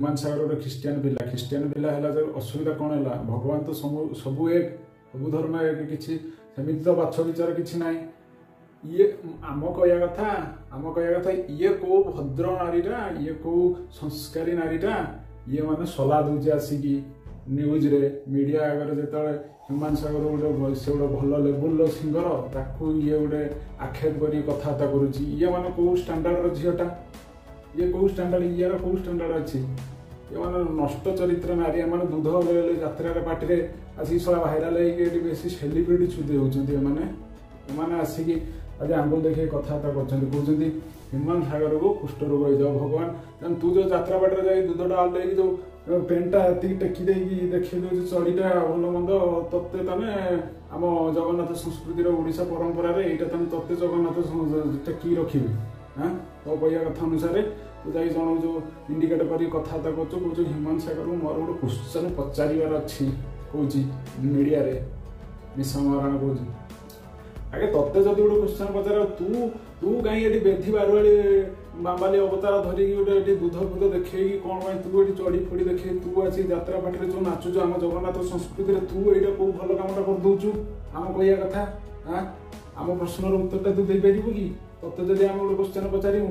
Human सागर गोटे Christian पिला है असुविधा कौन है भगवान तो सबू एक सबू धर्म एक किसी सेमती तो बाछ विचार किसी ना ये आम कहया कथा ये कौ भद्र नारीटा ये कौ संस्कारी नारीटा ये माने सलाह दूचे आसिकी न्यूज रे मीडिया आगे जो ह्यूमान सागर गोटे से गोटे भल लेवल सिंगर ताकू ये गोटे आक्षेप कर कथबार्ता करुच्ची ये माने कौ स्टैंडर्ड झीटा ये कौ स्टैंडर्ड यार कौ स्टैंडर्ड अच्छी ये माने नष्ट चरित्र नारी एम दूध यात्रा पार्टी आसिक सला भाइराल होगी बेसी सेलिब्रिटी छुदे होने आसिकी आज आंगुल देखिए कथबार्ता कहते ह्यूमान सागर को कुष्ठ रोग हो जाओ भगवान तू जो यात्रा बाटर जा दूधटा आल जो पेन्टा टेकी देखी दे चढ़ीटा भल मंद तत्ते तमें आम जगन्नाथ संस्कृतिर ओडिशा परंपरा यहाँ तुम तत्ते जगन्नाथ टेकी रखी हाँ तो कहया कथा अनुसार तू जा जन जो इंडिकेट कर कथबार्ता कर ह्यूमान सागर को मोर गोटे क्वेश्चन पचार अच्छी कौची मीडिया रे निशा महाराणा कौची आगे तत्ते जब गोटे क्वेश्चन पचार तू तू कहीं बेधी बारुआड़ी बाम्बाली अवतार धरिकी गोटे दूध फूध देखे कौन पाई तू ये चढ़ी फड़ी देखे तू आसी यात्रा पार्टी जो नाचुच आम जगन्नाथ संस्कृति तू यहाँ कौ भल कमटा करदे आम कहया कथा हाँ आम प्रश्नर उत्तर तू दे पारू कि तत्ते जब आम गोटे क्वेश्चन पचारू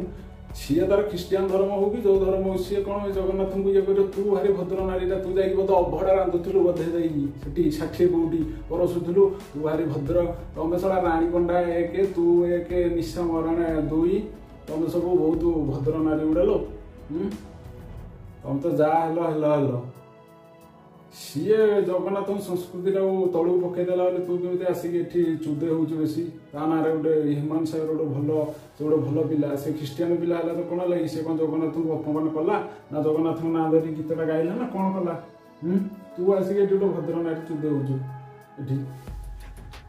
सी तार ख्रीस्टियान धर्म हो कि जो धर्म हो सी कौन जगन्नाथ को ये कर तू भारी भद्र नारीटा तू जाइए बोध अभड़ा रांधुलु बोधे जाइए षाठी कौटी परसुलु तू भारी भद्र तुम सड़ा राणी पंडा एक तू एक निशा महाराणा दुई तुम सब बहुत भद्र नारी गुड़ा लो तुम तो जा हेल सी जगन्नाथ संस्कृति तलू पकईदेला तू केमी आसिक चुदे हो बेसी ता ना गोटे ह्यूमान सागर गोटे भल भल पिला से ख्रीस्टियान पिला है तो कौन लगी से कौन जगन्नाथ को अपमान कला ना जगन्नाथ ना धरी गीतटा गाइला ना कौन कला तू आसिक गोटे भद्र नारी चुदे हो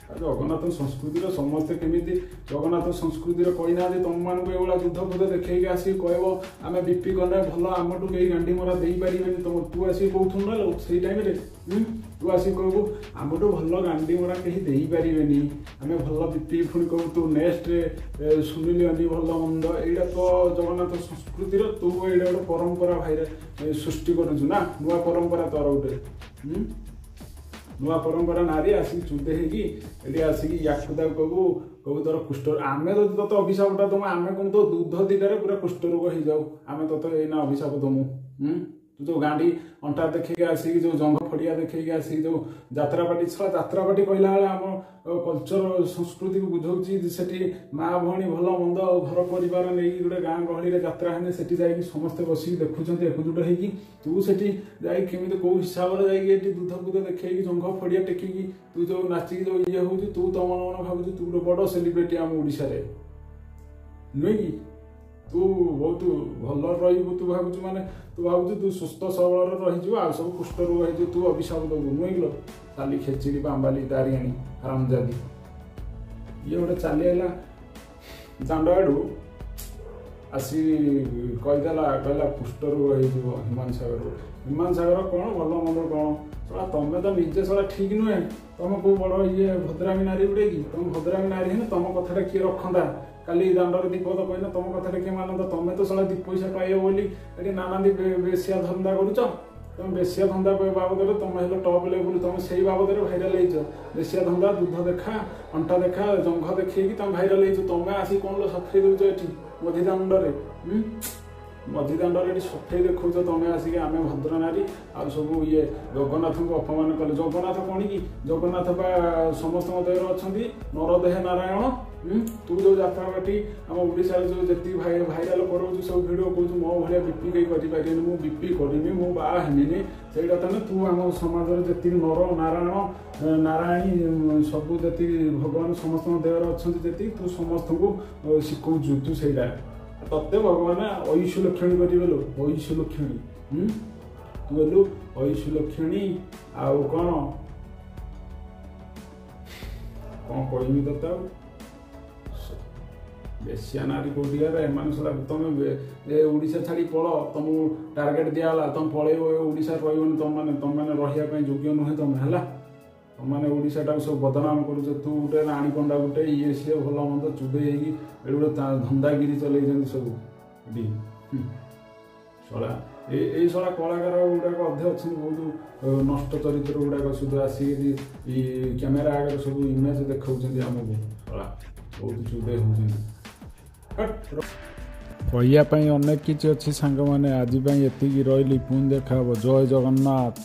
जगन्नाथ संस्कृतिर समस्ते केमी जगन्नाथ संस्कृतिर कहना तुम मानक ये युद्ध फुद्ध देखी आसिक कह आम बीपी कले भल आमठू कहीं गांडी मरा दे पारे तुम तू आसिक कौन ना से टाइम तू आसिक कहू आमठू भल गांडी मरा कहीं दे पारे आम भल बीपी पुणी कहू तू नेक्स्ट सुनिली भल मंद यहाँ तो जगन्नाथ संस्कृतिर तू ये गोटे परंपरा भाई सृष्टि करुचु ना नुआ परंपरा तोर गोटे नुआ परंपरा नारी आसिक चुदे होगी आसिक याकुदा कहू कहू तोर कुष्ठ आम तो तोते अभिशापटा दमु आम कौन तो दूध दीटार पूरा कुष्ठ रोग हो जाऊ आम तोते एना अभिशाप दमु तू जो गांडी अंटा देखे आसिक जो जंग फड़िया देखे आसिक जो यात्रा पार्टी छा यात्रा पार्टी कहला आम कल्चर संस्कृति को बुझाऊँ से माँ भौणी भल मंद घर परिवार नहीं गोटे गाँ गहली यात्रा है से समस्ते बसिक देखुं एकजुट होगी तू से केमी कौ हिसाब से दूध फूध देखे जंघ फड़िया टेकिकी तू जो नाचिकी जो ये हूँ तू तो मन मन भावुँ तू गोटे बड़ सेलिब्रिटी आम ओडिशा रे नुहे कि तू बहुत भल रही तू भावुँ माने तू भावुँ तू सुस्थ सबल रही आ सब कुष्ठ रोग हो तू अभिशाप दबू नुहे कि खाली खेचिड़ी बाम्बाली दारियाणी हरामजादी ये गोटे चली आला दांड आड़ू आसी कहीदेला कहला कुष्ठ रोग हो ह्यूमान सागर कौन भल मंद कौन सला तुम तो निजे सला ठीक नुहे तुम कौ बड़ ये भद्रामी नारी गुड़े कि तुम भद्रामी नारी है तुम कथा किए रखता काली दांडर दीपद कहना तुम कथा किए मानता तुम तो सला दी पैसा पाइब बोली ये नाना बेसिया धंदा करुच तुम बेसिया धंदा बाबद तुम हेलो टॉप लेवल तुम से बाबद भाइराल बेसिया धंदा दूध देखा अंटा देखा जंघ देखी तुम भाइराल तुम आसी कौन सफेई दौच ये मझीदांडे मझीदांडे सफेई देखो तुम आसिक आम भद्र नारी आ सब ये जगन्नाथ को अपमान कले जगन्नाथ कौन कि जगन्नाथ समस्त देह अच्छा नरदेह नारायण तू जो यात्रा पार्टी आम ओडिशा जो जी भाइराल करोचु सब भिड कहूँ मो भाया बीपी कहीं करें मुझे बीपी करनी मुझे बाहनी से तू आम समाज जी नर नारायण नारायणी सब जी भगवान समस्त देवर अच्छा जी तू समस्त को शिखौचु तू से तत्ते भगवान ऐशुलक्षणी करेंगे लो ऐशुलक्षणी तू हेलु ऐशुलक्षणी आउ कौन कौन कहमी तत्ते बेसिया नारी कौटिकार एम तुम ओडिशा छाड़ी पल तुम टार्गेट दिगला तुम पलैब ओडिशा रही तुम मैंने रही योग्य नुहे तुम है तुम मैंने ओडिशा सब बदनाम करुच तू गोटे राणी पंडा गोटे ये सी भल मंद चुदे गोटे धंदागिरी चल सब ଶଳା ଏଇ ଶଳା କଳାକାର ଗୁଡ଼ାକ ଅଧେ ଅଛନ୍ତି ବହୁତ ନଷ୍ଟ ଚରିତ୍ର ଗୁଡ଼ାକ ସୁଦ୍ଧା ଆସିକି କ୍ୟାମେରା ଆଗରେ ସବୁ ଇମେଜ ଦେଖାଉଛନ୍ତି ଆମକୁ, ଶଳା ବହୁତ ଚୁଦେଇ ହେଉଛନ୍ତି। କହିବା ପାଇଁ ଅନେକ କିଛି ଅଛି ସାଙ୍ଗମାନେ, ଆଜି ପାଇଁ ଏତିକି ରହିଲି, ପୁଣି ଦେଖା ହବ। ଜୟ ଜଗନ୍ନାଥ।